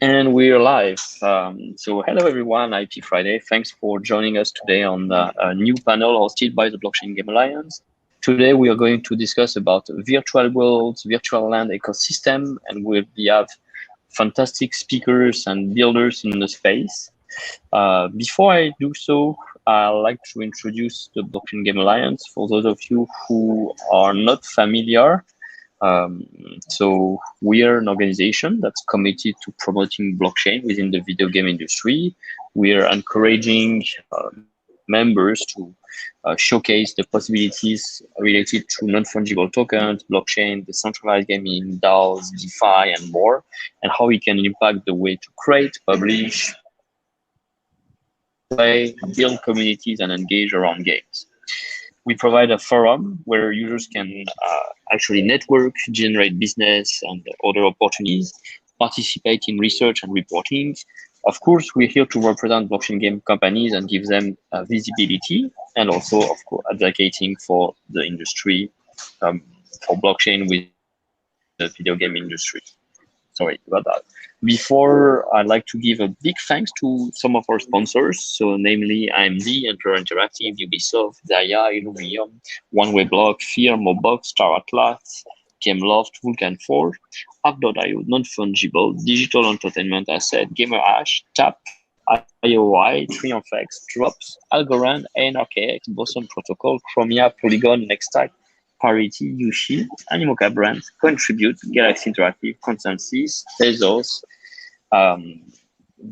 And we're live. So, hello everyone, IP Friday. Thanks for joining us today on a new panel hosted by the Blockchain Game Alliance. Today, we are going to discuss about virtual worlds, virtual land ecosystem, and we have fantastic speakers and builders in the space. Before I do so, I'd like to introduce the Blockchain Game Alliance for those of you who are not familiar. Um, so we are an organization that's committed to promoting blockchain within the video game industry. We are encouraging members to showcase the possibilities related to non-fungible tokens, blockchain, decentralized gaming, DAOs, DeFi, and more, and how we can impact the way to create, publish, play, build communities, and engage around games. We provide a forum where users can actually network, generate business and other opportunities, participate in research and reporting. Of course, we're here to represent blockchain game companies and give them visibility, and also, of course, advocating for the industry, for blockchain within the video game industry. Sorry about that. Before, I'd like to give a big thanks to some of our sponsors, so namely AMD, Emperor Interactive, Ubisoft, Zaya, Illumium, One Way Block, Fear, Mobox, Star Atlas, Gameloft, Vulcan Forge, App.io, Non-Fungible, Digital Entertainment Asset, Gamer Ash, TAP, IOI, TriumphX, Drops, Algorand, ANRKX, Boson Protocol, Chromia, Polygon, Nextstack, Parity, Yushi, Animoca Brands, Contribute, Galaxy Interactive, Consensus, Tezos. Um,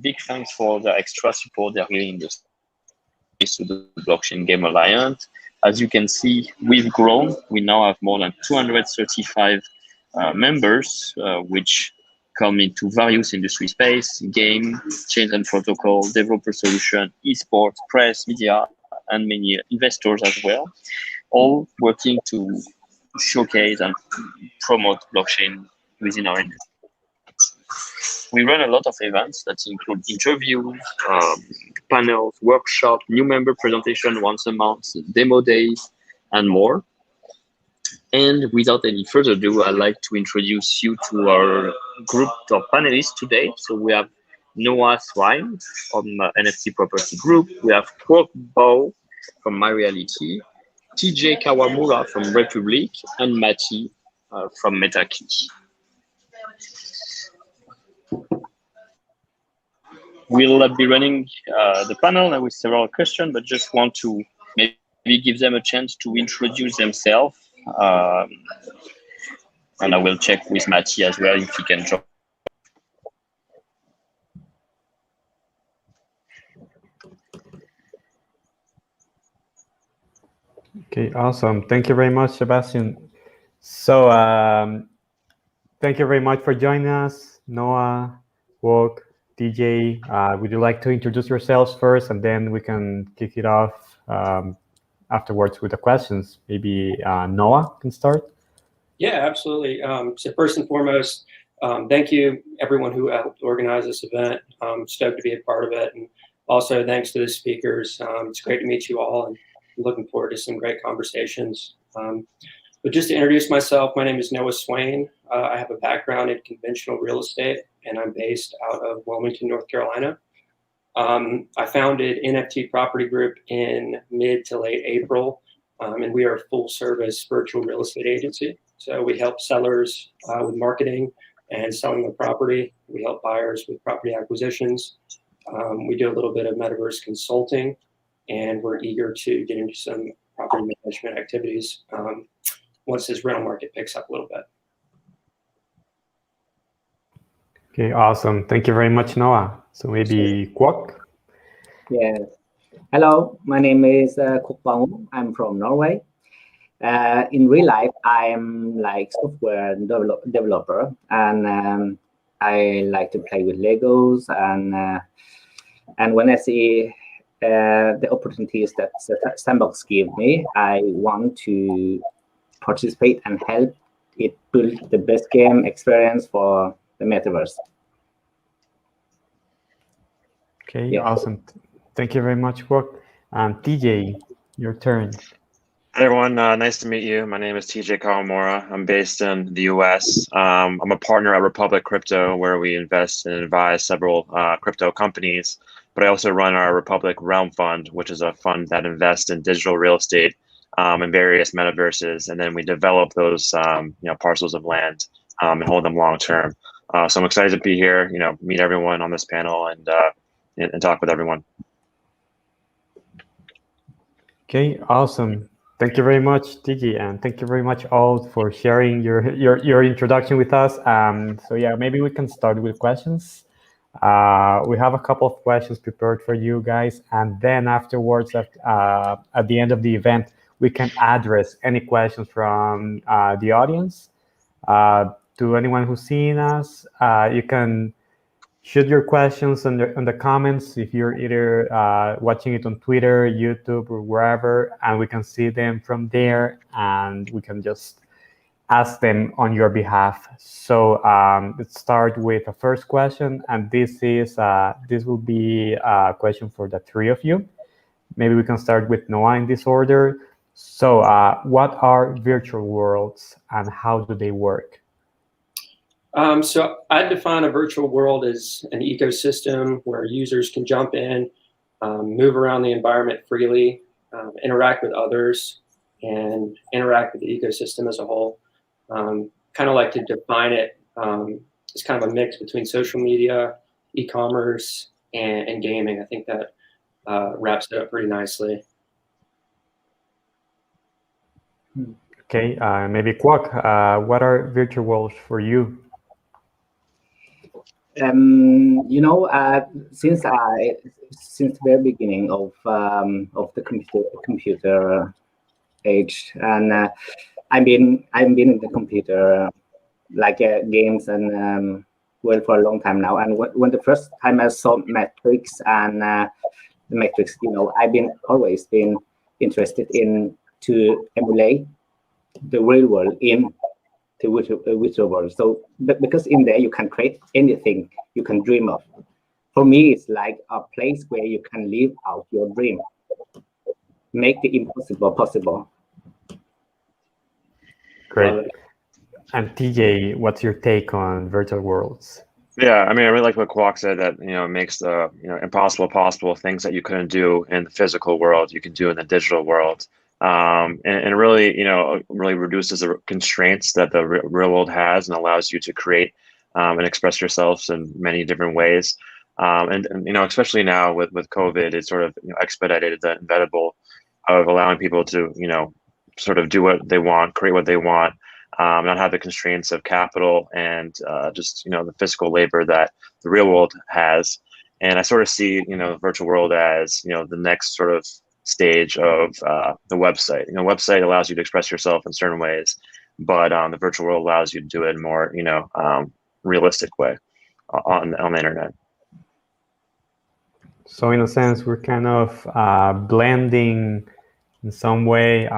Big thanks for the extra support they're giving in the space to the Blockchain Game Alliance. As you can see, we've grown. We now have more than 235 members, which come into various industry space, game, chains and protocol, developer solution, esports, press, media, and many investors as well, all working to showcase and promote blockchain within our industry. We run a lot of events that include interviews, panels, workshops, new member presentation once a month, demo days, and more. And without any further ado, I'd like to introduce you to our group of panelists today. So we have Noah Swain from NFT Property Group. We have Kwok Bao from MyReality, TJ Kawamura from Republic, and Mati from MetaKey. We'll be running the panel with several questions, but just want to maybe give them a chance to introduce themselves. And I will check with Mati as well if he can join. Okay, awesome. Thank you very much, Sebastian. So, thank you very much for joining us, Noah, Wok, DJ. Would you like to introduce yourselves first, and then we can kick it off afterwards with the questions? Maybe Noah can start. Yeah, absolutely. So first and foremost, thank you everyone who helped organize this event. I'm stoked to be a part of it, and also thanks to the speakers. It's great to meet you all, and I'm looking forward to some great conversations. But just to introduce myself, my name is Noah Swain. I have a background in conventional real estate, and I'm based out of Wilmington, North Carolina. I founded NFT Property Group in mid to late April, and we are a full-service virtual real estate agency. So we help sellers with marketing and selling their property. We help buyers with property acquisitions. We do a little bit of Metaverse consulting, and we're eager to get into some property management activities once this rental market picks up a little bit. Okay, awesome. Thank you very much, Noah. So maybe Kwok? Yes. Hello, my name is Kwok Bang. I'm from Norway. In real life, I'm like software developer, and I like to play with Legos. And when I see the opportunities that Sandbox give me, I want to participate and help it build the best game experience for the Metaverse. Okay, yeah. Awesome. Thank you very much, Kwok. TJ, your turn. Hi everyone, nice to meet you. My name is TJ Kawamura. I'm based in the US. I'm a partner at Republic Crypto, where we invest and advise several crypto companies. But I also run our Republic Realm Fund, which is a fund that invests in digital real estate in various metaverses, and then we develop those parcels of land and hold them long term. So I'm excited to be here. Meet everyone on this panel and talk with everyone. Okay, awesome. Thank you very much, Tiki, and thank you very much all for sharing your introduction with us. So yeah, maybe we can start with questions. We have a couple of questions prepared for you guys, and then afterwards, at the end of the event, we can address any questions from the audience. To anyone who's seeing us, you can shoot your questions in the comments if you're either watching it on Twitter, YouTube, or wherever, and we can see them from there, and we can just ask them on your behalf. So let's start with the first question, and this will be a question for the three of you. Maybe we can start with Noah in this order. So what are virtual worlds and how do they work? So I define a virtual world as an ecosystem where users can jump in, move around the environment freely, interact with others, and interact with the ecosystem as a whole. Kind of like to define it as kind of a mix between social media, e-commerce, and gaming. I think that wraps it up pretty nicely. Okay, maybe Kwok, what are virtual worlds for you? Since the very beginning of the computer age, and I've been in the computer games and well for a long time now. And when the first time I saw Matrix and the Matrix, I've always been interested in to emulate the real world in the virtual world. So because in there you can create anything you can dream of. For me, it's like a place where you can live out your dream, make the impossible possible. Great. And TJ, what's your take on virtual worlds? Yeah, I mean, I really like what Kwok said, that it makes the impossible possible. Things that you couldn't do in the physical world, you can do in the digital world. And really, really reduces the constraints that the real world has and allows you to create and express yourselves in many different ways. And especially now with COVID, it sort of expedited the inevitable of allowing people to sort of do what they want, create what they want, not have the constraints of capital and just the physical labor that the real world has. And I sort of see the virtual world as the next sort of stage of the website. Website allows you to express yourself in certain ways, but the virtual world allows you to do it in a more realistic way on the internet. So in a sense, we're kind of blending in some way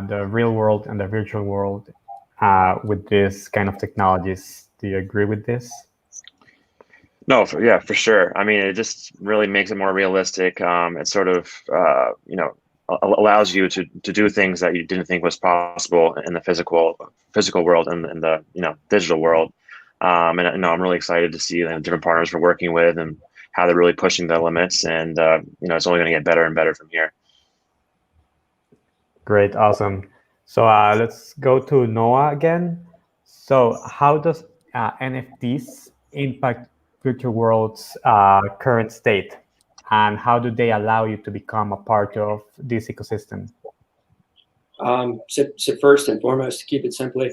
the real world and the virtual world with this kind of technologies. Do you agree with this? No, for sure. I mean, it just really makes it more realistic. It sort of, allows you to do things that you didn't think was possible in the physical world and in the digital world. And I'm really excited to see the different partners we're working with and how they're really pushing the limits. And it's only going to get better and better from here. Great, awesome. So let's go to Noah again. So how does NFTs impact virtual world's current state, and how do they allow you to become a part of this ecosystem? So first and foremost, to keep it simply,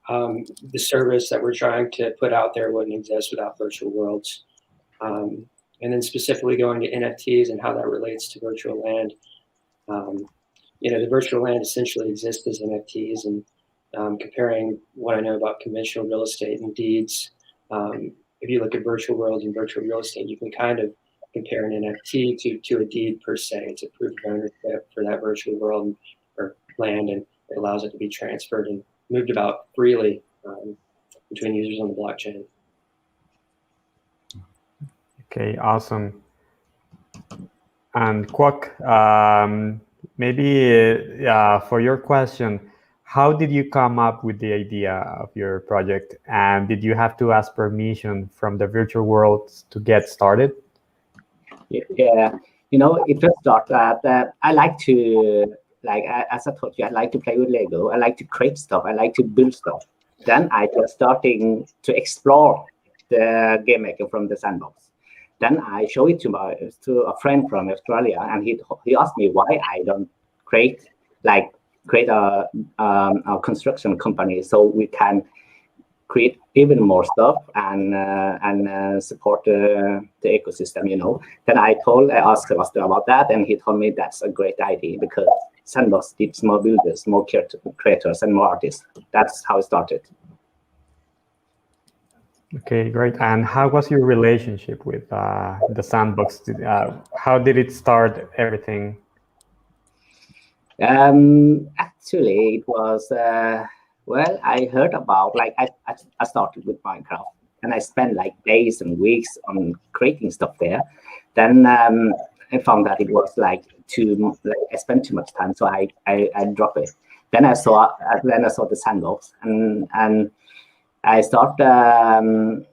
the service that we're trying to put out there wouldn't exist without virtual worlds. And then specifically going to NFTs and how that relates to virtual land. The virtual land essentially exists as NFTs, and comparing what I know about conventional real estate and deeds, if you look at virtual worlds and virtual real estate, you can kind of compare an NFT to a deed per se. It's a proof of ownership for that virtual world or land, and it allows it to be transferred and moved about freely between users on the blockchain. Okay, awesome. And Kwok, maybe for your question, how did you come up with the idea of your project? And did you have to ask permission from the virtual world to get started? Yeah, it just started that I like to, as I told you, I like to play with Lego. I like to create stuff. I like to build stuff. Then I just starting to explore the game maker from the sandbox. Then I show it to a friend from Australia, and he asked me why I don't create a construction company so we can create even more stuff and support the ecosystem. Then I asked Sebastian about that, and he told me that's a great idea because Sandbox needs more builders, more creators, and more artists. That's how it started. Okay, great. And how was your relationship with the Sandbox? How did it start everything? Actually, it was, well, I heard about, I started with Minecraft, and I spent days and weeks on creating stuff there. Then I found that it was I spent too much time, so I dropped it. Then I saw the Sandbox, and I started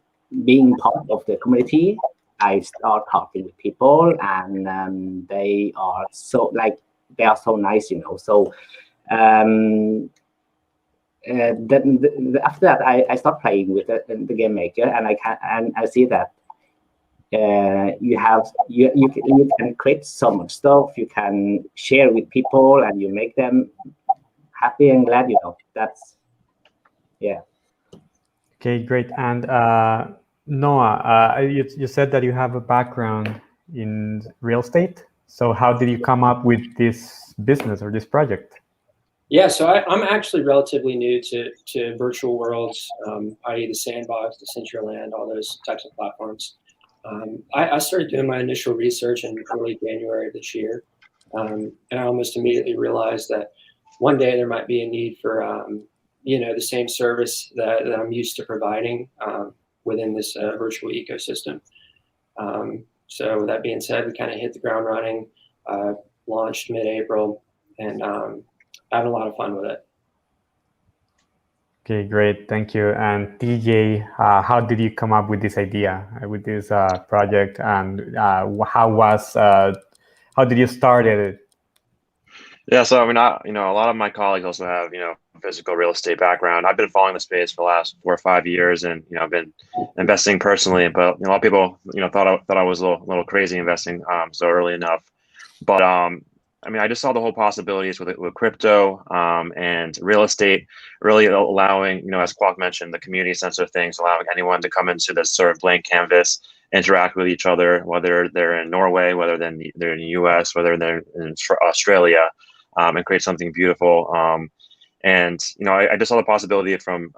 being part of the community. I start talking with people, and they are so nice, So then after that, I start playing with the game maker, and I see that you can create so much stuff. You can share with people, and you make them happy and glad. That's yeah. Okay, great. And Noah, you said that you have a background in real estate. So how did you come up with this business or this project? Yeah, so I'm actually relatively new to virtual worlds, i.e. the Sandbox, the Decentralized, all those types of platforms. I started doing my initial research in early January of this year, and I almost immediately realized that one day there might be a need for the same service that I'm used to providing within this virtual ecosystem. So with that being said, we kind of hit the ground running, launched mid-April, and having a lot of fun with it. Okay, great. Thank you. And TJ, how did you come up with this idea, with this project, and how did you start it? Yeah, so I mean, a lot of my colleagues also have, physical real estate background. I've been following the space for the last 4 or 5 years, and I've been investing personally. But a lot of people, thought I was a little crazy investing so early enough. But I mean, I just saw the whole possibilities with crypto and real estate, really allowing, as Kwok mentioned, the community sense of things, allowing anyone to come into this sort of blank canvas, interact with each other, whether they're in Norway, whether they're in the US, whether they're in Australia, and create something beautiful. And I just saw the possibility from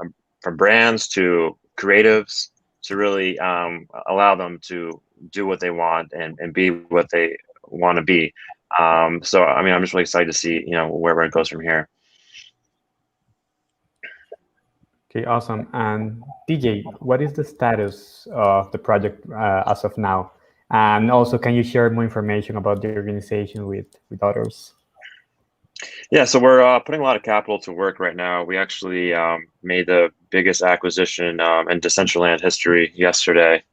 brands to creatives to really allow them to do what they want and be what they want to be. So I mean, I'm just really excited to see where it goes from here. Okay, awesome. And DJ, what is the status of the project as of now? And also, can you share more information about the organization with others? Yeah, so we're putting a lot of capital to work right now. We actually made the biggest acquisition in Decentralized history yesterday.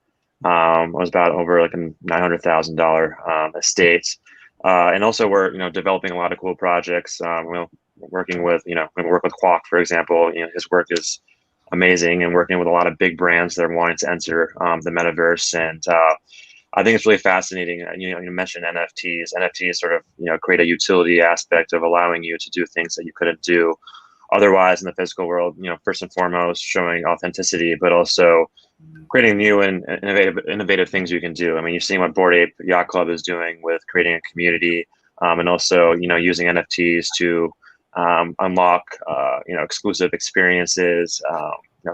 It was about over a $900,000 estate. And also we're developing a lot of cool projects. We're working with we work with Kwok, for example. His work is amazing, and working with a lot of big brands that are wanting to enter the metaverse. And I think it's really fascinating. You mentioned NFTs. NFTs sort of create a utility aspect of allowing you to do things that you couldn't do otherwise in the physical world. First and foremost, showing authenticity, but also creating new and innovative things you can do. I mean, you're seeing what Bored Ape Yacht Club is doing with creating a community, and also using NFTs to unlock exclusive experiences.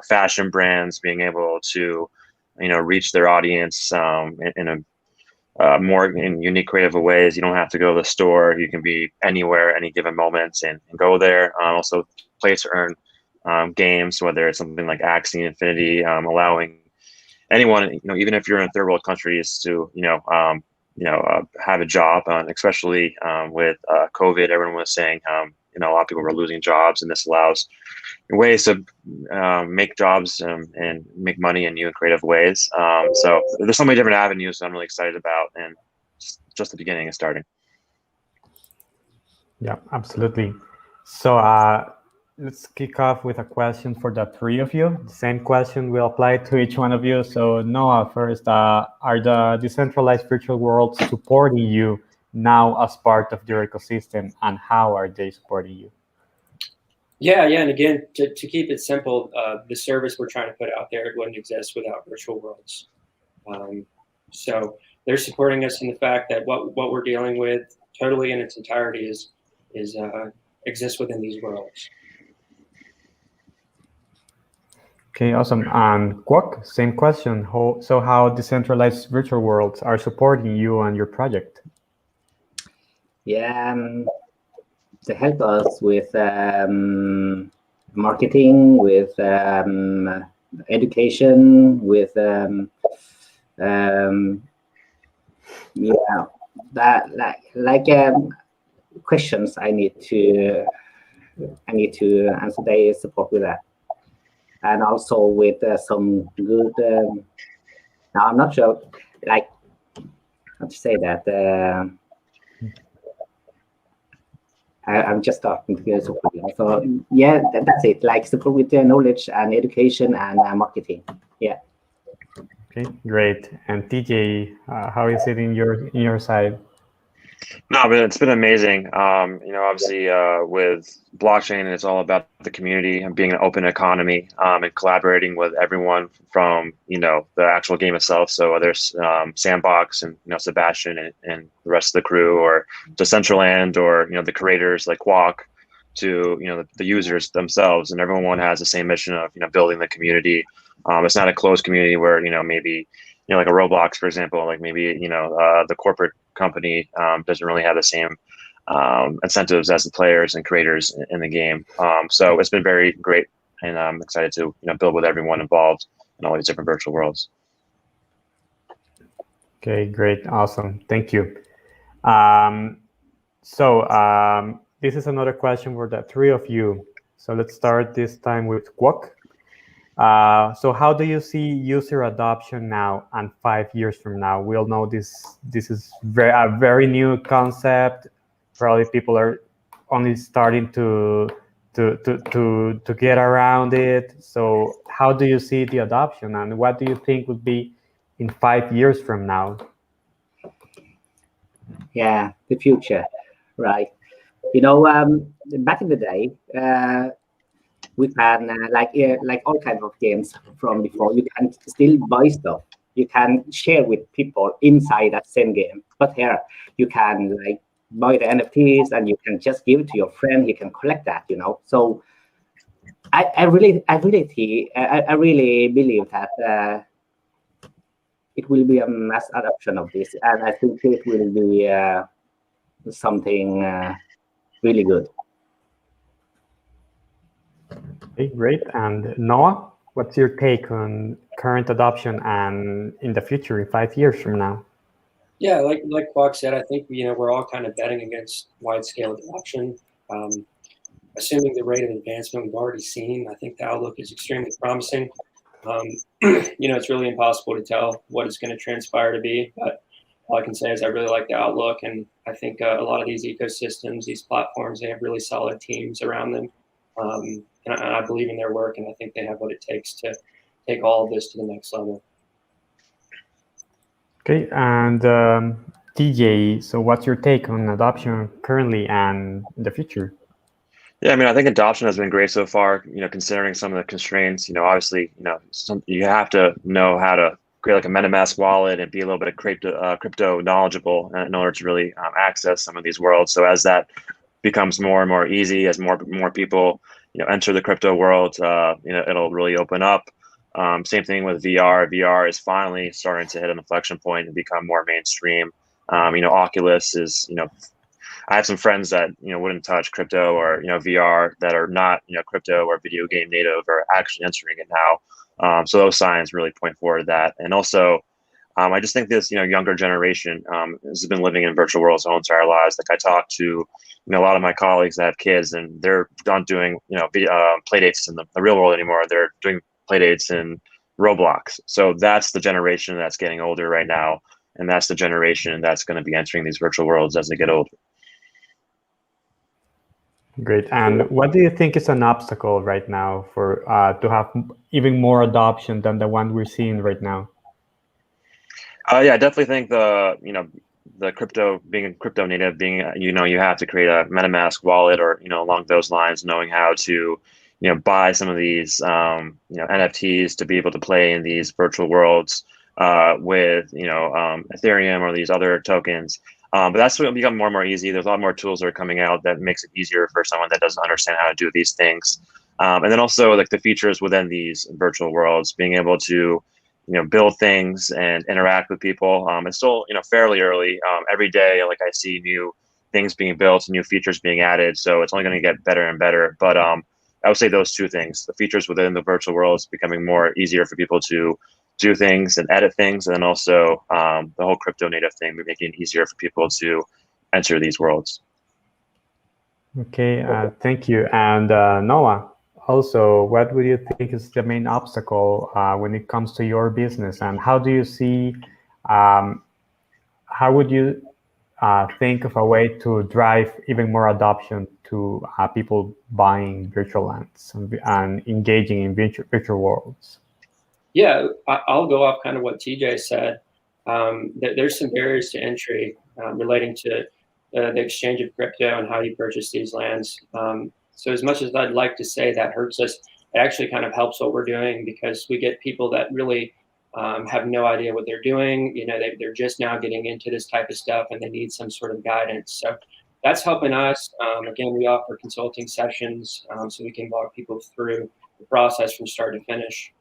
Fashion brands being able to reach their audience in a more unique, creative ways. You don't have to go to the store. You can be anywhere, any given moment, and go there. Also, play to earn games, whether it's something like Axie Infinity, allowing anyone, even if you're in third world countries, to have a job, especially with COVID. Everyone was saying a lot of people were losing jobs, and this allows ways to make jobs and make money in new and creative ways. So there's so many different avenues that I'm really excited about, and just the beginning is starting. Yeah, absolutely. So let's kick off with a question for the three of you. The same question will apply to each one of you. So Noah, first, are the decentralized virtual worlds supporting you now as part of your ecosystem, and how are they supporting you? Yeah, and again, to keep it simple, the service we're trying to put out there wouldn't exist without virtual worlds. So they're supporting us in the fact that what we're dealing with totally in its entirety exists within these worlds. Okay, awesome. And Kwok, same question. How decentralized virtual worlds are supporting you and your project? Yeah, they help us with marketing, with education, with questions I need to answer. They support with that, and also with some good. Now I'm not sure, like, how to say that. I'm just starting to get support. So yeah, that's it. Like support with knowledge and education and marketing. Yeah. Okay, great. And TJ, how is it in your side? No, but it's been amazing. Obviously, with blockchain, it's all about the community and being an open economy, and collaborating with everyone from the actual game itself. So whether it's Sandbox and Sebastian and the rest of the crew, or Decentralized, or the creators like Kwok, to the users themselves, and everyone has the same mission of building the community. It's not a closed community where maybe like a Roblox, for example, like maybe the corporate company doesn't really have the same incentives as the players and creators in the game. So it's been very great, and I'm excited to build with everyone involved in all these different virtual worlds. Okay, great, awesome, thank you. This is another question for the three of you. So let's start this time with Kwok. So how do you see user adoption now and 5 years from now? We'll know this is a very new concept. Probably people are only starting to get around it. So how do you see the adoption, and what do you think would be in 5 years from now? Yeah, the future, right? Back in the day, we can like all kinds of games from before. You can still buy stuff. You can share with people inside that same game. But here, you can like buy the NFTs and you can just give it to your friend. He can collect that. So I really believe that it will be a mass adoption of this, and I think it will be something really good. Okay, great. And Noah, what's your take on current adoption and in the future, in 5 years from now? Yeah, like Kwok said, I think we're all kind of betting against wide-scale adoption. Assuming the rate of advancement we've already seen, I think the outlook is extremely promising. It's really impossible to tell what it's going to transpire to be, but all I can say is I really like the outlook, and I think a lot of these ecosystems, these platforms, they have really solid teams around them, and I believe in their work, and I think they have what it takes to take all of this to the next level. Okay, and TJ, so what's your take on adoption currently and in the future? Yeah, I mean, I think adoption has been great so far. Considering some of the constraints. Obviously, you have to know how to create like a MetaMask wallet and be a little bit of crypto knowledgeable in order to really access some of these worlds. So as that becomes more and more easy, as more people enter the crypto world, it'll really open up. Same thing with VR. VR is finally starting to hit an inflection point and become more mainstream. Oculus is I have some friends that wouldn't touch crypto or VR that are not crypto or video game native are actually entering it now. So those signs really point forward to that. And also I just think this, younger generation has been living in virtual worlds their whole entire lives. Like I talk to, a lot of my colleagues that have kids, and they're not doing, play dates in the real world anymore. They're doing play dates in Roblox. So that's the generation that's getting older right now, and that's the generation that's going to be entering these virtual worlds as they get older. Great. And what do you think is an obstacle right now for to have even more adoption than the one we're seeing right now? Yeah, I definitely think the crypto, being a crypto native, being, you have to create a MetaMask wallet or, along those lines, knowing how to, buy some of these, NFTs to be able to play in these virtual worlds with, Ethereum or these other tokens. But that's going to become more and more easy. There's a lot more tools that are coming out that makes it easier for someone that doesn't understand how to do these things. And then also like the features within these virtual worlds, being able to, build things and interact with people. It's still, fairly early. Every day, like I see new things being built, new features being added. So it's only going to get better and better. But I would say those two things: the features within the virtual worlds becoming more easier for people to do things and edit things, and then also the whole crypto native thing, making it easier for people to enter these worlds. Okay, thank you. And Noah, also, what would you think is the main obstacle when it comes to your business, and how do you see, how would you think of a way to drive even more adoption to people buying virtual lands and engaging in virtual worlds? Yeah, I'll go off kind of what TJ said. There's some barriers to entry relating to the exchange of crypto and how you purchase these lands. So as much as I'd like to say that hurts us, it actually kind of helps what we're doing, because we get people that really have no idea what they're doing. They're just now getting into this type of stuff, and they need some sort of guidance. So that's helping us. Again, we offer consulting sessions, so we can walk people through the process from start to finish.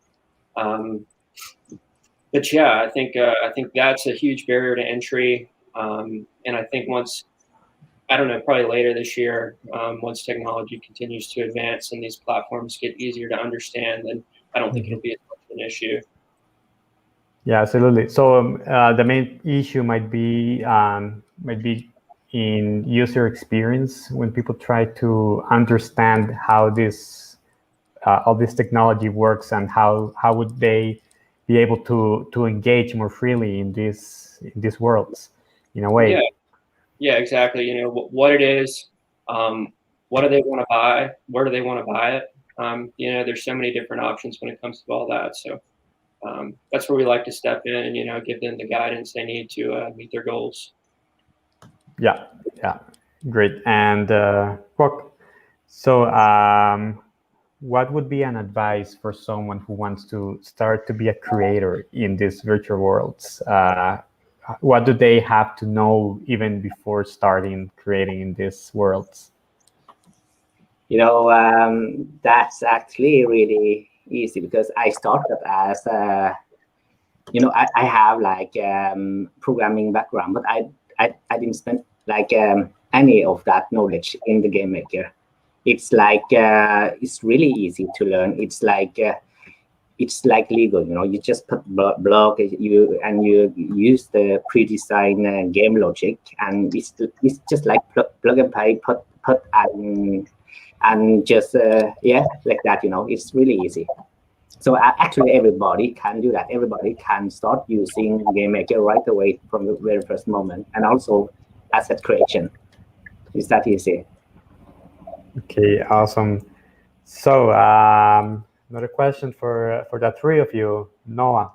But yeah, I think that's a huge barrier to entry. And I think probably later this year, once technology continues to advance and these platforms get easier to understand, then I don't think it'll be as much of an issue. Yeah, absolutely. So the main issue might be in user experience, when people try to understand how this all this technology works, and how would they be able to engage more freely in these worlds, in a way. Yeah, exactly. What it is, what do they want to buy, where do they want to buy it? There's so many different options when it comes to all that. So that's where we like to step in and give them the guidance they need to meet their goals. Yeah, great. And so what would be an advice for someone who wants to start to be a creator in these virtual worlds? What do they have to know even before starting creating in these worlds? That's actually really easy, because I started as I have like programming background, but I didn't spend like any of that knowledge in the game maker. It's like it's really easy to learn. It's like Lego. You just put block, you use the pre-designed game logic, and it's just like plug and play, put and just like that. It's really easy. So actually everybody can do that. Everybody can start using game maker right away from the very first moment, and also asset creation. It's that easy. Okay, awesome. So another question for the three of you. Noah,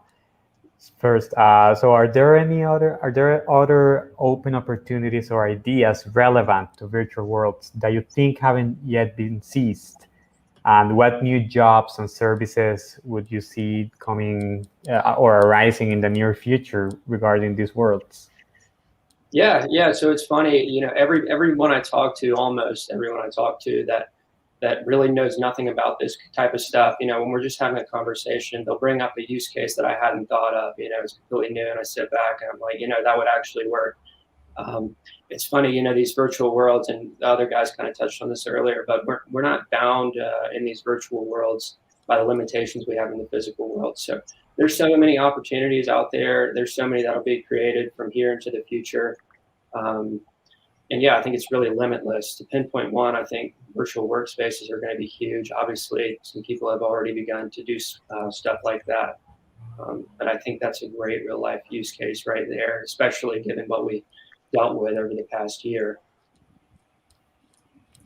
first. So are there other open opportunities or ideas relevant to virtual worlds that you think haven't yet been seized? And what new jobs and services would you see coming or arising in the near future regarding these worlds? Yeah. So it's funny, everyone I talk to, almost everyone I talk to that really knows nothing about this type of stuff, when we're just having a conversation, they'll bring up a use case that I hadn't thought of, it's completely new, and I sit back and I'm like, that would actually work. It's funny, these virtual worlds, and the other guys kind of touched on this earlier, but we're not bound in these virtual worlds by the limitations we have in the physical world. So there's so many opportunities out there. There's so many that'll be created from here into the future. And yeah, I think it's really limitless. To pinpoint one, I think virtual workspaces are going to be huge. Obviously, some people have already begun to do stuff like that. But I think that's a great real life use case right there, especially given what we dealt with over the past year.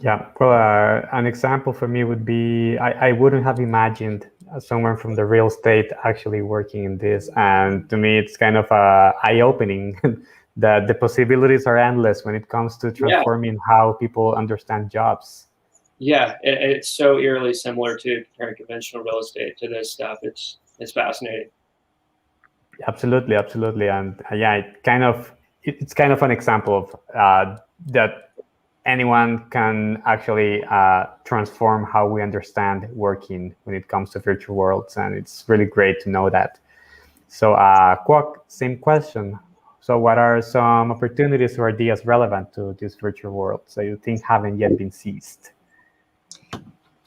Yeah, well, an example for me would be I wouldn't have imagined someone from the real estate actually working in this, and to me it's kind of eye-opening that the possibilities are endless when it comes to transforming how people understand jobs. Yeah, it's so eerily similar to comparing conventional real estate to this stuff. It's fascinating. Absolutely, absolutely, and yeah, it's kind of an example of that anyone can actually transform how we understand working when it comes to virtual worlds, and it's really great to know that. So, Kwok, same question. So, what are some opportunities or ideas relevant to these virtual worlds that you think haven't yet been seized?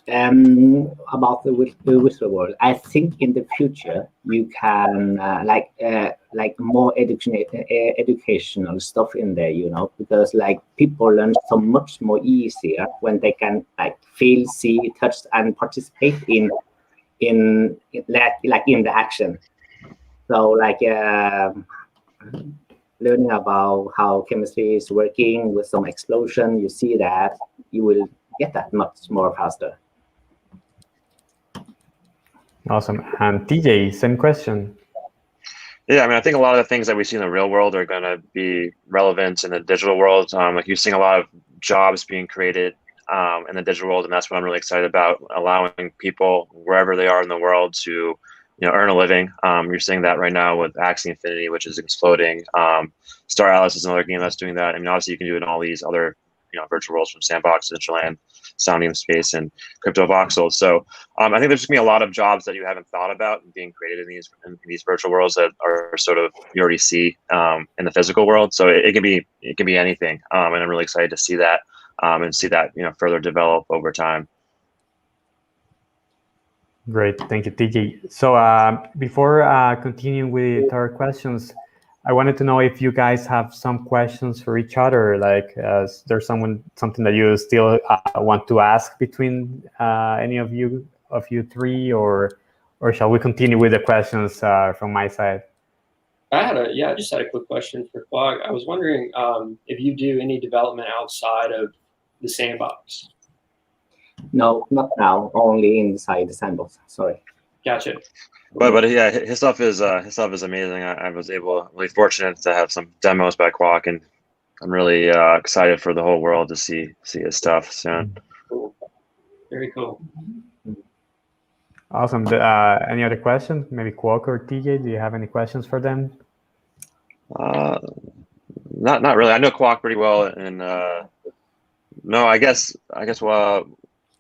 About the virtual world, I think in the future you can like more educational stuff in there, because like people learn so much more easier when they can like feel, see, touch, and participate in the action. So like learning about how chemistry is working with some explosion, you see that you will get that much more faster. Awesome. And TJ, same question. Yeah, I mean, I think a lot of the things that we see in the real world are going to be relevant in the digital world. Like you're seeing a lot of jobs being created in the digital world, and that's what I'm really excited about, allowing people wherever they are in the world to, earn a living. You're seeing that right now with Axie Infinity, which is exploding. Star Atlas is another game that's doing that. I mean, obviously you can do it in all these other virtual worlds from Sandbox, Decentralized, Sounding Space, and Crypto Voxels. So I think there's going to be a lot of jobs that you haven't thought about being created in these virtual worlds that are sort of you already see in the physical world. So it can be anything, and I'm really excited to see that and see that further develop over time. Great, thank you, TJ. So before continuing with our questions, I wanted to know if you guys have some questions for each other. Like, there's something that you still want to ask between any of you three, or shall we continue with the questions from my side? I just had a quick question for Kwok. I was wondering if you do any development outside of the sandbox. No, not now. Only inside the sandbox. Sorry. Gotcha. But yeah, his stuff is amazing. I was really fortunate to have some demos by Kwok, and I'm really excited for the whole world to see his stuff soon. Cool. Very cool. Awesome. Any other questions? Maybe Kwok or TJ, do you have any questions for them? Not really. I know Kwok pretty well, and no, I guess.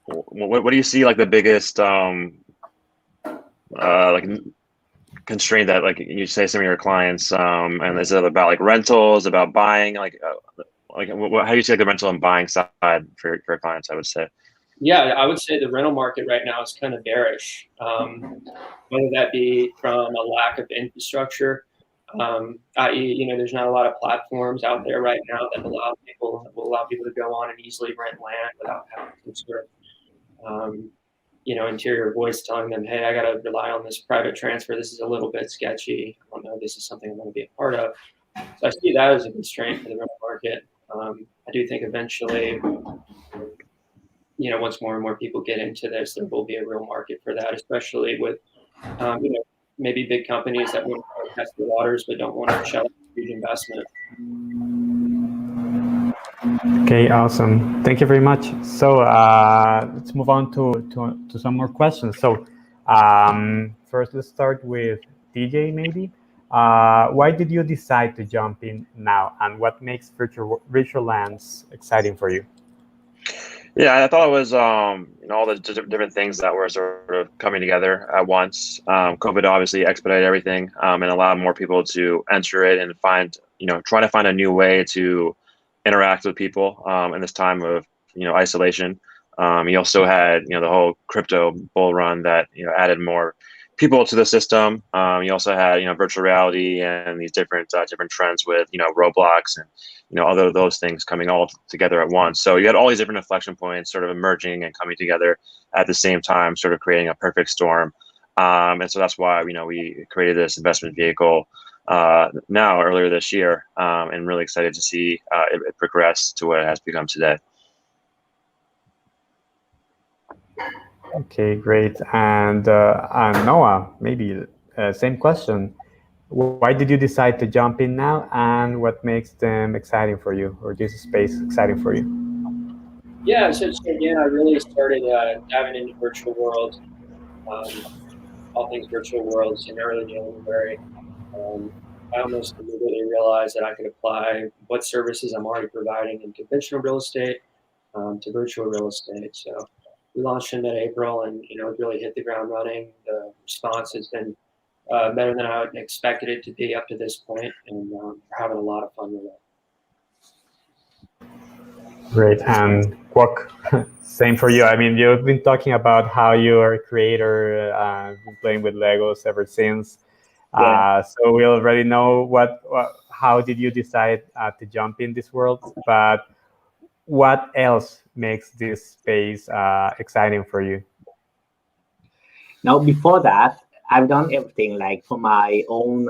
What do you see like the biggest like constraint that like you say some of your clients and is it about like rentals, about buying, like how do you see like the rental and buying side for your clients? I would say. Yeah, I would say the rental market right now is kind of bearish, whether that be from a lack of infrastructure, i.e., there's not a lot of platforms out there right now that will allow people to go on and easily rent land without having some sort of interior voice telling them, hey, I got to rely on this private transfer. This is a little bit sketchy. I don't know if this is something I'm going to be a part of. So I see that as a constraint for the rental market. I do think eventually, once more and more people get into this, there will be a real market for that, especially with, maybe big companies that want to test the waters but don't want to shell out a huge investment. Okay, awesome. Thank you very much. So let's move on to some more questions. So first, let's start with DJ, maybe. Why did you decide to jump in now, and what makes virtual lands exciting for you? Yeah, I thought it was all the different things that were sort of coming together at once. COVID obviously expedited everything and allowed more people to enter it and try to find a new way to interact with people in this time of isolation. You also had the whole crypto bull run that added more people to the system. You also had, virtual reality and these different trends with, Roblox and, other those things coming all together at once. So you had all these different inflection points sort of emerging and coming together at the same time, sort of creating a perfect storm. And so that's why, we created this investment vehicle earlier this year, and really excited to see it progress to what it has become today. Okay, great. And Noah, maybe same question. Why did you decide to jump in now, and what makes them exciting for you, or this space exciting for you? Yeah, so again, I really started diving into virtual worlds, all things virtual worlds in early January. I almost immediately realized that I could apply what services I'm already providing in conventional real estate to virtual real estate. So we launched in mid-April, and it really hit the ground running. The response has been better than I expected it to be up to this point, and we're having a lot of fun with it. Great. And Kwok, same for you. I mean, you've been talking about how you're a creator, been playing with Legos ever since. Yeah. So we already know how did you decide to jump in this world, but what else makes this space exciting for you? Now, before that, I've done everything like for my own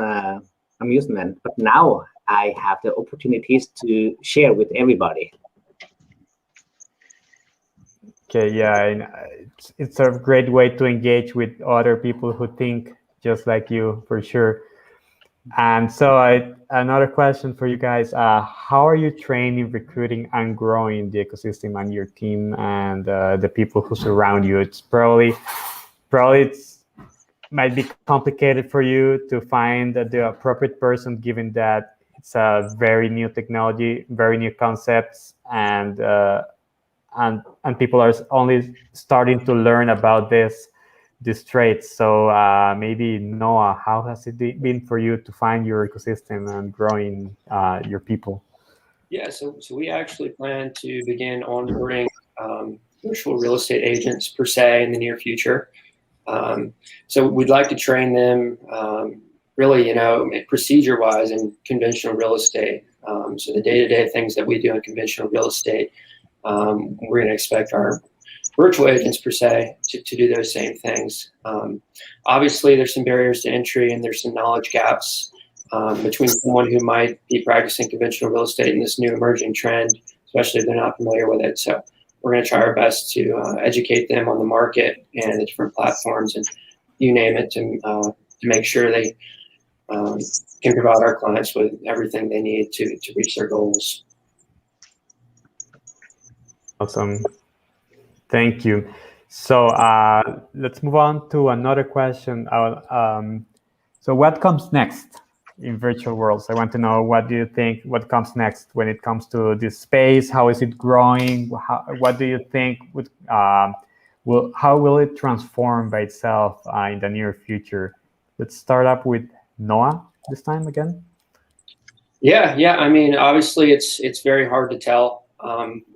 amusement, but now I have the opportunities to share with everybody. Okay, yeah, and it's a great way to engage with other people who think just like you, for sure. And so another question for you guys, how are you training, recruiting, and growing the ecosystem and your team and the people who surround you? It's probably might be complicated for you to find the appropriate person, given that it's a very new technology, very new concepts, and people are only starting to learn about these traits. So maybe Noah, how has it been for you to find your ecosystem and growing your people? Yeah, so we actually plan to begin onboarding virtual real estate agents per se in the near future. So we'd like to train them really, procedure-wise in conventional real estate. So the day-to-day things that we do in conventional real estate, we're going to expect our virtual agents per se to do those same things. Obviously, there's some barriers to entry and there's some knowledge gaps between someone who might be practicing conventional real estate and this new emerging trend, especially if they're not familiar with it. So we're going to try our best to educate them on the market and the different platforms and you name it to make sure they can provide our clients with everything they need to reach their goals. Awesome. Thank you. So let's move on to another question. So what comes next in virtual worlds? I want to know, what do you think, what comes next when it comes to this space? How is it growing? What do you think how will it transform by itself in the near future? Let's start up with Noah this time again. Yeah. I mean, obviously it's very hard to tell.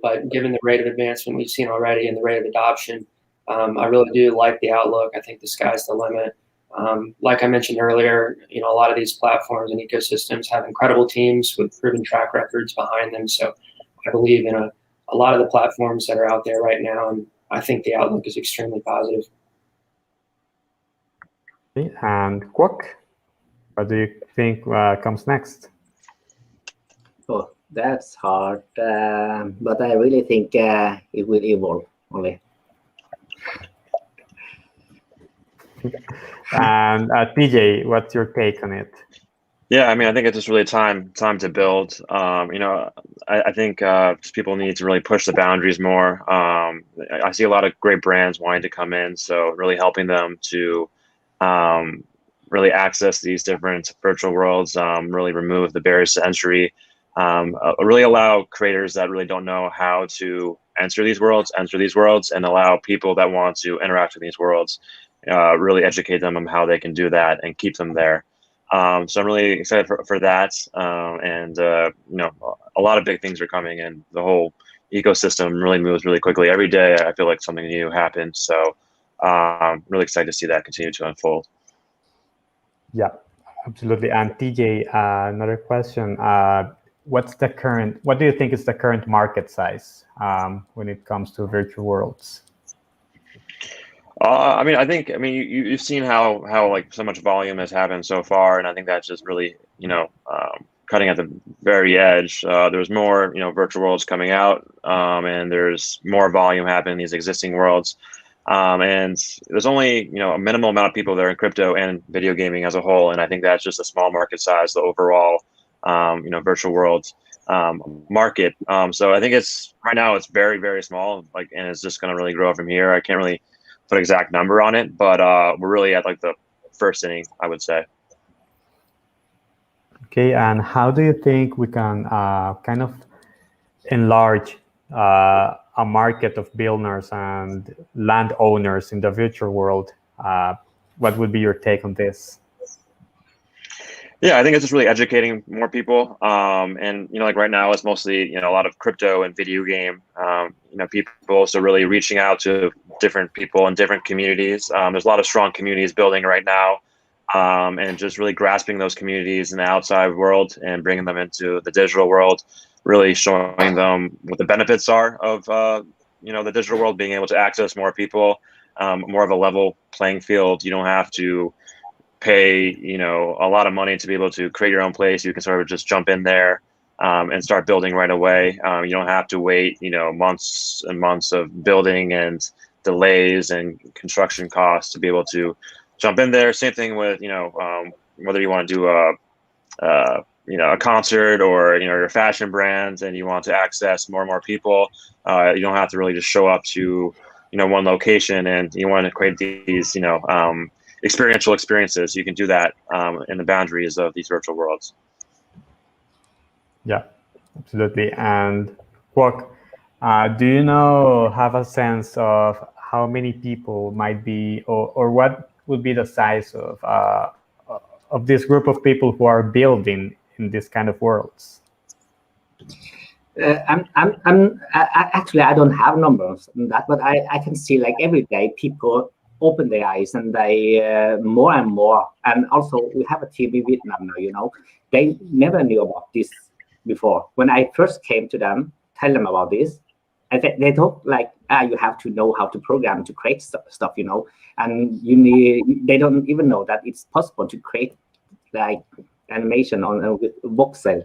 But given the rate of advancement we've seen already and the rate of adoption, I really do like the outlook. I think the sky's the limit. Like I mentioned earlier, a lot of these platforms and ecosystems have incredible teams with proven track records behind them. So I believe in a lot of the platforms that are out there right now, and I think the outlook is extremely positive. Okay. And Kwok, what do you think comes next? Oh, that's hard, but I really think it will evolve only. And TJ, what's your take on it? Yeah, I mean, I think it's just really time to build. I think just people need to really push the boundaries more. I see a lot of great brands wanting to come in, so really helping them to really access these different virtual worlds, really remove the barriers to entry, really allow creators that really don't know how to enter these worlds, and allow people that want to interact with these worlds, really educate them on how they can do that and keep them there. So I'm really excited for that. And a lot of big things are coming, and the whole ecosystem really moves really quickly. Every day I feel like something new happens. So really excited to see that continue to unfold. Yeah, absolutely. And TJ, another question. What do you think is the current market size when it comes to virtual worlds? You've seen how like so much volume has happened so far, and I think that's just really, cutting at the very edge. There's more, virtual worlds coming out, and there's more volume happening in these existing worlds. And there's only, a minimal amount of people that are in crypto and video gaming as a whole, and I think that's just a small market size, the overall, virtual world market. So I think right now it's very, very small, and it's just going to really grow from here. I can't really put an exact number on it, but we're really at like the first inning, I would say. Okay, and how do you think we can kind of enlarge a market of builders and landowners in the virtual world? What would be your take on this? Yeah, I think it's just really educating more people. And, like right now, it's mostly, a lot of crypto and video game, people also really reaching out to different people in different communities. There's a lot of strong communities building right now, and just really grasping those communities in the outside world and bringing them into the digital world, really showing them what the benefits are of, the digital world, being able to access more people, more of a level playing field. You don't have to pay, a lot of money to be able to create your own place. You can sort of just jump in there and start building right away. You don't have to wait, months and months of building and delays and construction costs to be able to jump in there. Same thing with, whether you want to do a concert or, your fashion brands and you want to access more and more people. You don't have to really just show up to, one location, and you want to create these, experiential experiences. You can do that in the boundaries of these virtual worlds. Yeah, absolutely. And Kwok, do you have a sense of how many people might be, or what would be the size of this group of people who are building in this kind of worlds? Actually, I don't have numbers on that, but I can see like every day people open their eyes and they more and more. And also we have a team in Vietnam now, they never knew about this before. When I first came to them, tell them about this, and they thought like, you have to know how to program to create stuff, and they don't even know that it's possible to create like animation on with voxel.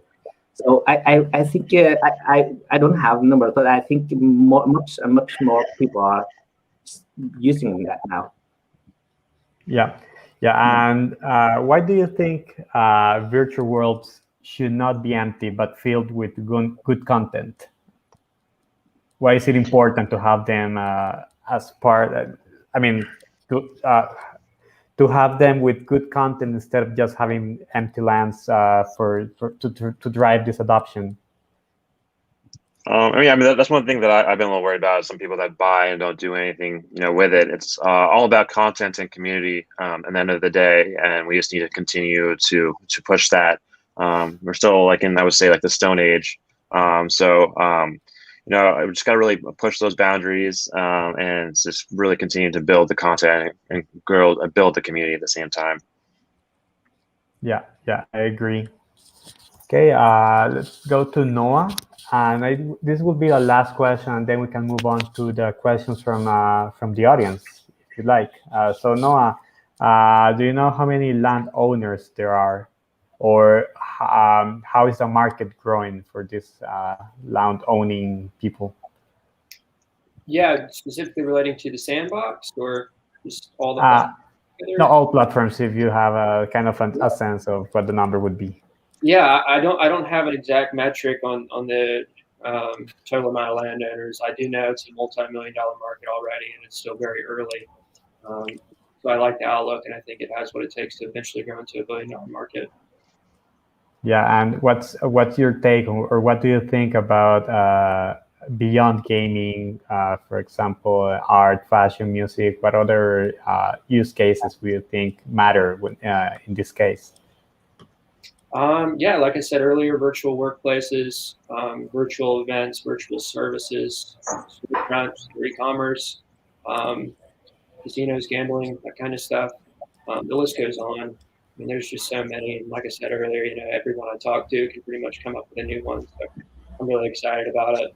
So I think I don't have numbers, but I think much more people are using that now. Yeah. And why do you think virtual worlds should not be empty but filled with good content? Why is it important to have them as part? To have them with good content instead of just having empty lands to drive this adoption? That's one thing that I've been a little worried about, is some people that buy and don't do anything, with it. It's all about content and community at the end of the day, and we just need to continue to push that. We're still like in, I would say, like the Stone Age. I just got to really push those boundaries and just really continue to build the content and build the community at the same time. Yeah, I agree. Okay, let's go to Noah. And this will be the last question, and then we can move on to the questions from the audience, if you like. So Noah, do you know how many landowners there are, or how is the market growing for this land-owning people? Yeah, specifically relating to the sandbox, or just all the platforms? No, all platforms. If you have a kind of a sense of what the number would be. Yeah, I don't have an exact metric on the total amount of landowners. I do know it's a multi-million-dollar market already, and it's still very early. So I like the outlook, and I think it has what it takes to eventually grow into a billion-dollar market. Yeah, and what's your take, or what do you think about beyond gaming? For example, art, fashion, music. What other use cases do you think matter in this case? Yeah, like I said earlier, virtual workplaces, virtual events, virtual services, storefronts, e-commerce, casinos, gambling, that kind of stuff. The list goes on. mean, there's just so many. And like I said earlier, everyone I talk to can pretty much come up with a new one. So I'm really excited about it.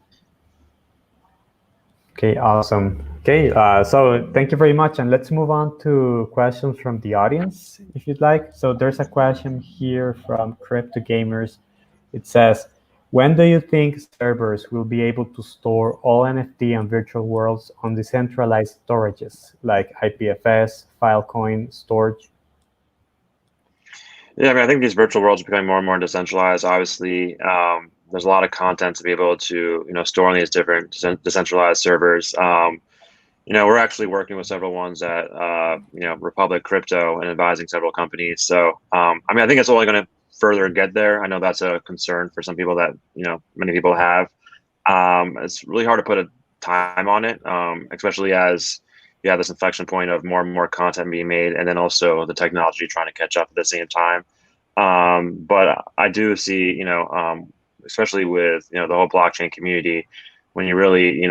Okay, awesome. Okay, so thank you very much. And let's move on to questions from the audience, if you'd like. So there's a question here from Crypto Gamers. It says, when do you think servers will be able to store all NFT and virtual worlds on decentralized storages like Ipfs, Filecoin, storage? Yeah, I mean, I think these virtual worlds are becoming more and more decentralized. Obviously, there's a lot of content to be able to, store on these different decentralized servers. We're actually working with several ones at, Republic Crypto and advising several companies. So, I mean, I think it's only going to further get there. I know that's a concern for some people that, many people have. It's really hard to put a time on it, especially as you have this inflection point of more and more content being made, and then also the technology trying to catch up at the same time. But I do see, especially with the whole blockchain community, when you really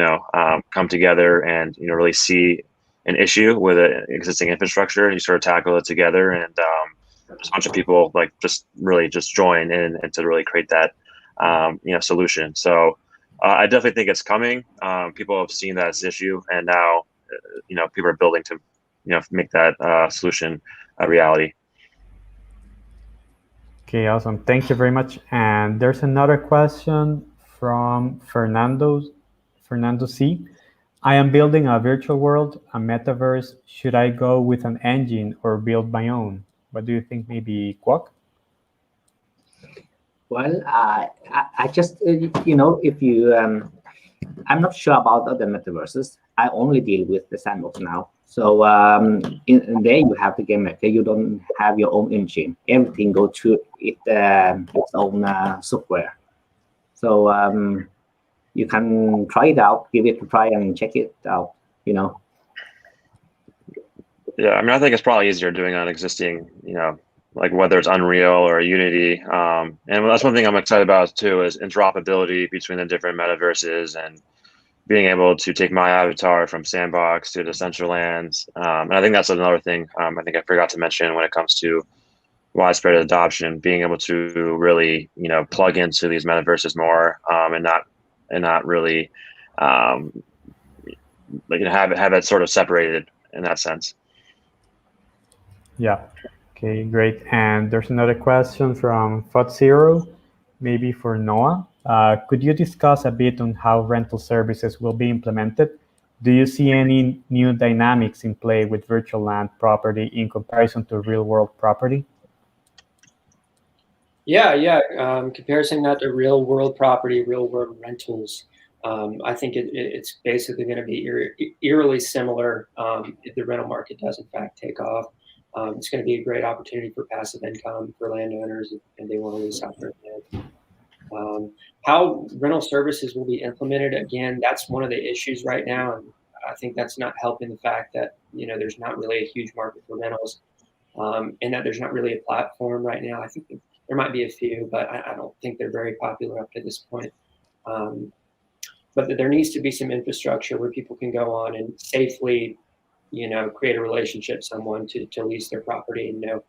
come together and really see an issue with an existing infrastructure, you sort of tackle it together, and just a bunch of people like just really just join in and to really create that solution. So I definitely think it's coming. People have seen that as an issue, and now people are building to make that solution a reality. Okay, awesome. Thank you very much. And there's another question from Fernando C. I am building a virtual world, a metaverse. Should I go with an engine or build my own? What do you think, maybe Quack? Well, I just, if you, I'm not sure about other metaverses. I only deal with the sandbox now. So in there you have the game maker. You don't have your own engine. Everything goes through its own software. So you can try it out, give it a try, and check it out. Yeah, I mean, I think it's probably easier doing on existing, like whether it's Unreal or Unity. And that's one thing I'm excited about too, is interoperability between the different metaverses and being able to take my avatar from Sandbox to Decentraland. And I think that's another thing I think I forgot to mention when it comes to widespread adoption, being able to really, plug into these metaverses more and not really have it sort of separated in that sense. Yeah. Okay, great. And there's another question from Zero, maybe for Noah. Could you discuss a bit on how rental services will be implemented? Do you see any new dynamics in play with virtual land property in comparison to real world property? Yeah. Comparison that to real world property, real world rentals. I think it's basically going to be eerily similar if the rental market does in fact take off. It's going to be a great opportunity for passive income for landowners if they want to lease out their land. How rental services will be implemented, again, that's one of the issues right now, and I think that's not helping the fact that there's not really a huge market for rentals, and that there's not really a platform right now. I think there might be a few, but I don't think they're very popular up to this point. But there needs to be some infrastructure where people can go on and safely, create a relationship with someone to lease their property and know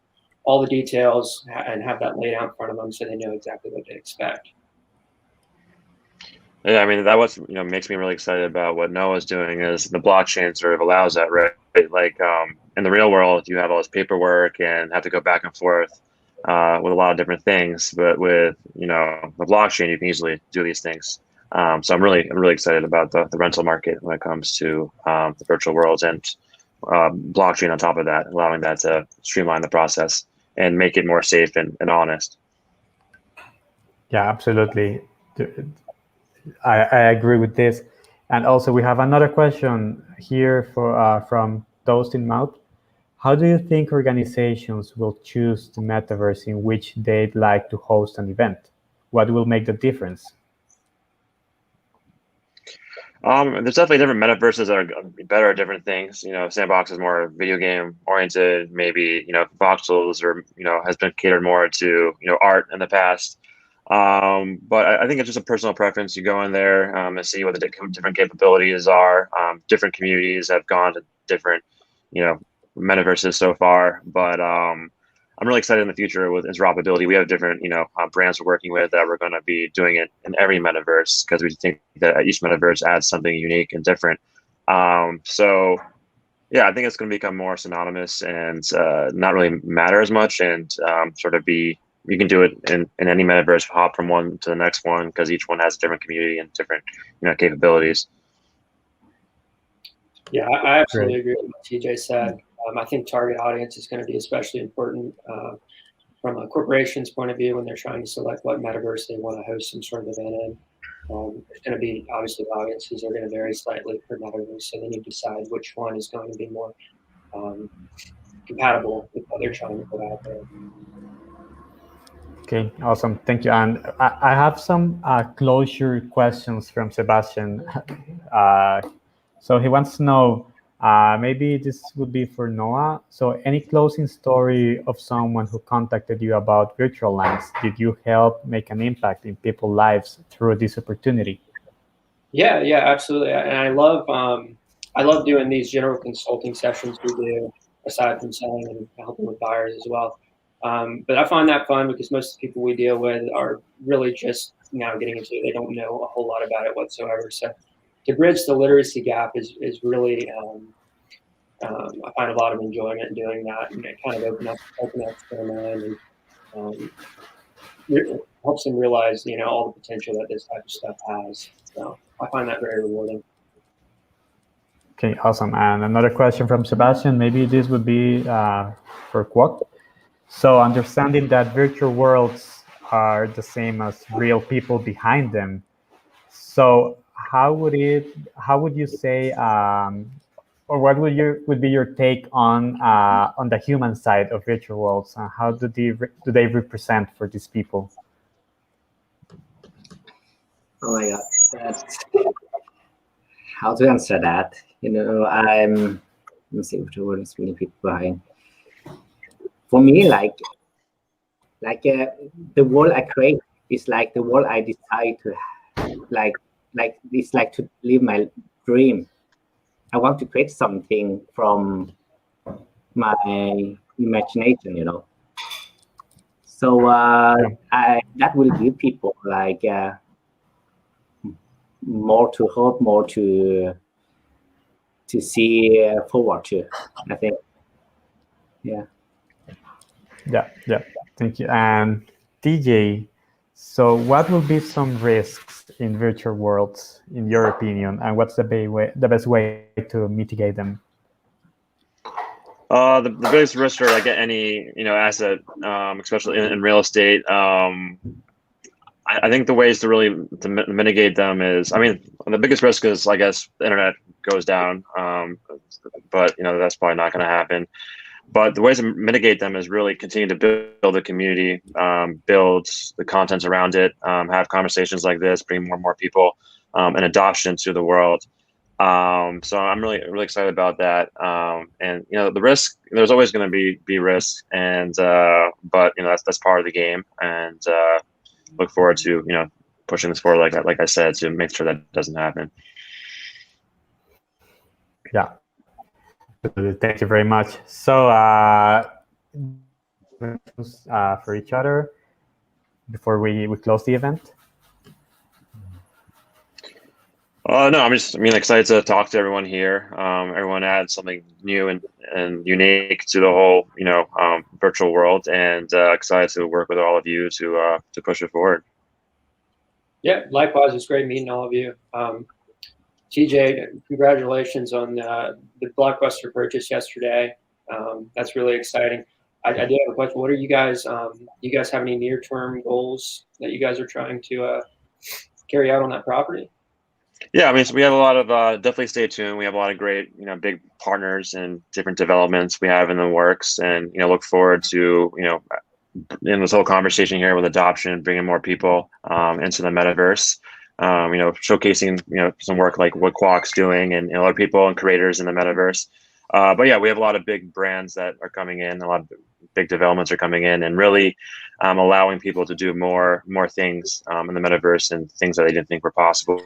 all the details and have that laid out in front of them so they know exactly what to expect. Yeah, I mean, that was makes me really excited about what Noah's doing is the blockchain sort of allows that, right? Like in the real world, you have all this paperwork and have to go back and forth with a lot of different things. But with the blockchain, you can easily do these things. So I'm really excited about the rental market when it comes to the virtual worlds and blockchain on top of that, allowing that to streamline the process and make it more safe and honest. Yeah, absolutely. I agree with this. And also we have another question here from Toast in Mouth. How do you think organizations will choose the metaverse in which they'd like to host an event? What will make the difference? There's definitely different metaverses that are better at different things. Sandbox is more video game oriented. Maybe Voxels or has been catered more to art in the past. But I think it's just a personal preference. You go in there and see what the different capabilities are. Different communities have gone to different metaverses so far, but I'm really excited in the future with interoperability. We have different, brands we're working with that we're going to be doing it in every metaverse because we think that each metaverse adds something unique and different. So yeah, I think it's going to become more synonymous and not really matter as much, and sort of be, you can do it in any metaverse, hop from one to the next one because each one has a different community and different, capabilities. Yeah, I absolutely agree with what TJ said. I think target audience is going to be especially important from a corporation's point of view when they're trying to select what metaverse they want to host some sort of event in. There's going to be, obviously, the audiences are going to vary slightly per metaverse, so they need to decide which one is going to be more compatible with what they're trying to put out there. Okay, awesome. Thank you. And I have some closure questions from Sebastian. So he wants to know, maybe this would be for Noah. So any closing story of someone who contacted you about virtual lands? Did you help make an impact in people's lives through this opportunity? Yeah, absolutely. And I love doing these general consulting sessions we do, aside from selling and helping with buyers as well. But I find that fun because most of the people we deal with are really just now getting into it. They don't know a whole lot about it whatsoever. So to bridge the literacy gap is really, I find a lot of enjoyment in doing that, and it kind of open up their mind and helps them realize, all the potential that this type of stuff has. So I find that very rewarding. Okay, awesome. And another question from Sebastian, maybe this would be for Kwok. So understanding that virtual worlds are the same as real people behind them. So how would you say, or what would be your take on the human side of virtual worlds? How do they represent for these people? Oh my God, that's how to answer that. Let me see if the word is really people behind. For me, like the world I create is like the world I decide to like it's like to live my dream. I want to create something from my imagination, So that will give people like more to hope, more to see forward to, I think. Yeah. Thank you. And DJ, so what will be some risks in virtual worlds, in your opinion, and what's the best way to mitigate them? The biggest risk for like any asset, especially in real estate, I think the ways to really mitigate them is, the biggest risk is, I guess, the internet goes down, but that's probably not going to happen. But the ways to mitigate them is really continue to build a community, build the contents around it, have conversations like this, bring more and more people, and adoption to the world. So I'm really excited about that. And the risk, there's always going to be risk, and but that's part of the game, and look forward to pushing this forward, like I said, to make sure that doesn't happen. Yeah. Thank you very much. So for each other before we close the event. No, I'm just excited to talk to everyone here. Everyone adds something new and unique to the whole virtual world, and excited to work with all of you to push it forward. Yeah, likewise. It's great meeting all of you. TJ, congratulations on the blockbuster purchase yesterday. That's really exciting. I do have a question. What are you guys? Do you guys have any near-term goals that you guys are trying to carry out on that property? Yeah, so we have a lot of definitely stay tuned. We have a lot of great big partners and different developments we have in the works, and look forward to in this whole conversation here with adoption, bringing more people into the metaverse. Showcasing some work like what Kwok's doing, and other people and creators in the metaverse. But yeah, we have a lot of big brands that are coming in, a lot of big developments are coming in, and really allowing people to do more things in the metaverse, and things that they didn't think were possible,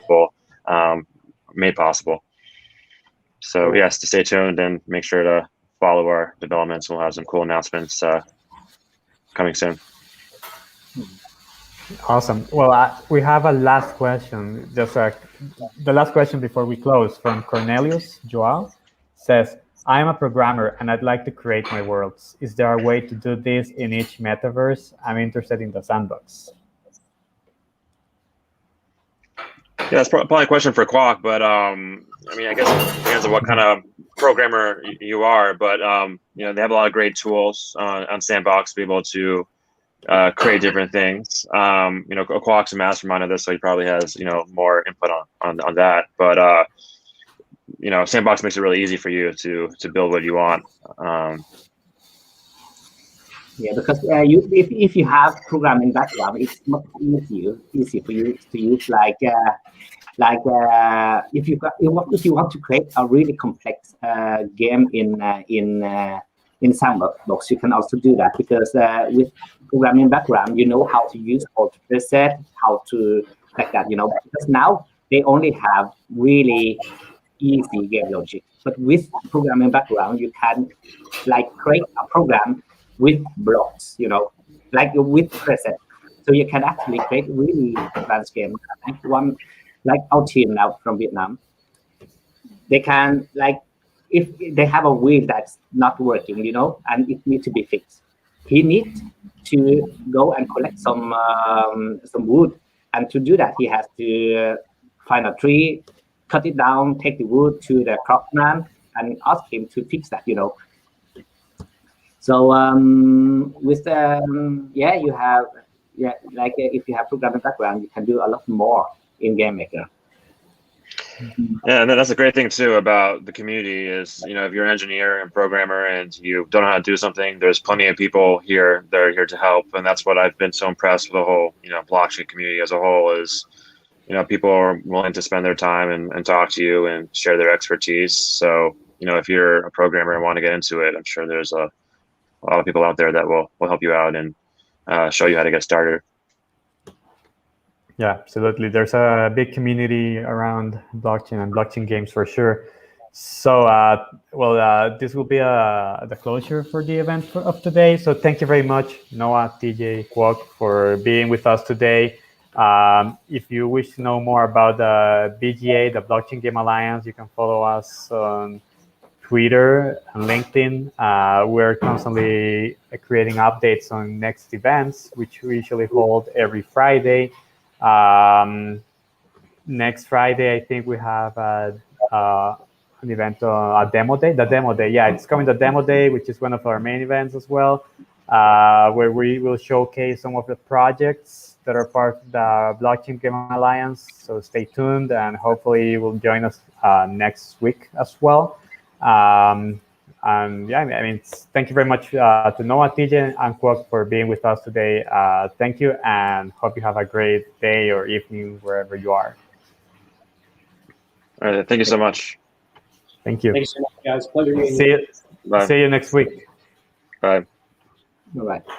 made possible. So yes, to stay tuned and make sure to follow our developments. We'll have some cool announcements coming soon. Awesome. Well, we have a last question. Just the last question before we close from Cornelius Joao says, I'm a programmer and I'd like to create my worlds. Is there a way to do this in each metaverse? I'm interested in the sandbox. Yeah, that's probably a question for Kwok, but I mean, I guess it depends on what kind of programmer you are, but you know, they have a lot of great tools on Sandbox to be able to create different things. You know, Kwok's a mastermind of this, so he probably has, you know, more input on that. But you know, Sandbox makes it really easy for you to build what you want. Yeah, because if you have programming background, it's much easy for you to use. Like if you want to create a really complex game in Sandbox, you can also do that, because with programming background, you know how to use all the preset, how to like that, you know. Because now they only have really easy game logic, but with programming background, you can like create a program with blocks, you know, like with preset. So you can actually create really advanced game. Like our team now from Vietnam, they can, like, if they have a wheel that's not working, you know, and it needs to be fixed, he needs to go and collect some wood, and to do that he has to find a tree, cut it down, take the wood to the craftsman, and ask him to fix that, you know. So with you have like if you have programming background, you can do a lot more in Game Maker. Yeah, and that's a great thing too about the community is, you know, if you're an engineer and programmer and you don't know how to do something, there's plenty of people here that are here to help, and that's what I've been so impressed with the whole, you know, blockchain community as a whole is, you know, people are willing to spend their time and talk to you and share their expertise. So, you know, if you're a programmer and want to get into it, I'm sure there's a lot of people out there that will help you out and show you how to get started. Yeah, absolutely. There's a big community around blockchain and blockchain games for sure. So, this will be the closure for the event of today. So thank you very much, Noah, TJ, Kwok, for being with us today. If you wish to know more about the BGA, the Blockchain Game Alliance, you can follow us on Twitter and LinkedIn. We're constantly creating updates on next events, which we usually hold every Friday. Next Friday, I think we have an event, a demo day. The demo day, yeah, it's coming. The demo day, which is one of our main events as well, where we will showcase some of the projects that are part of the Blockchain Game Alliance. So stay tuned, and hopefully you will join us next week as well. And yeah, I mean, thank you very much to Noah, TJ, and Kwok for being with us today. Thank you, and hope you have a great day or evening wherever you are. All right, thank you so much. Thank you. Thanks so much, guys. Pleasure meeting you. See you next week. Bye. All right.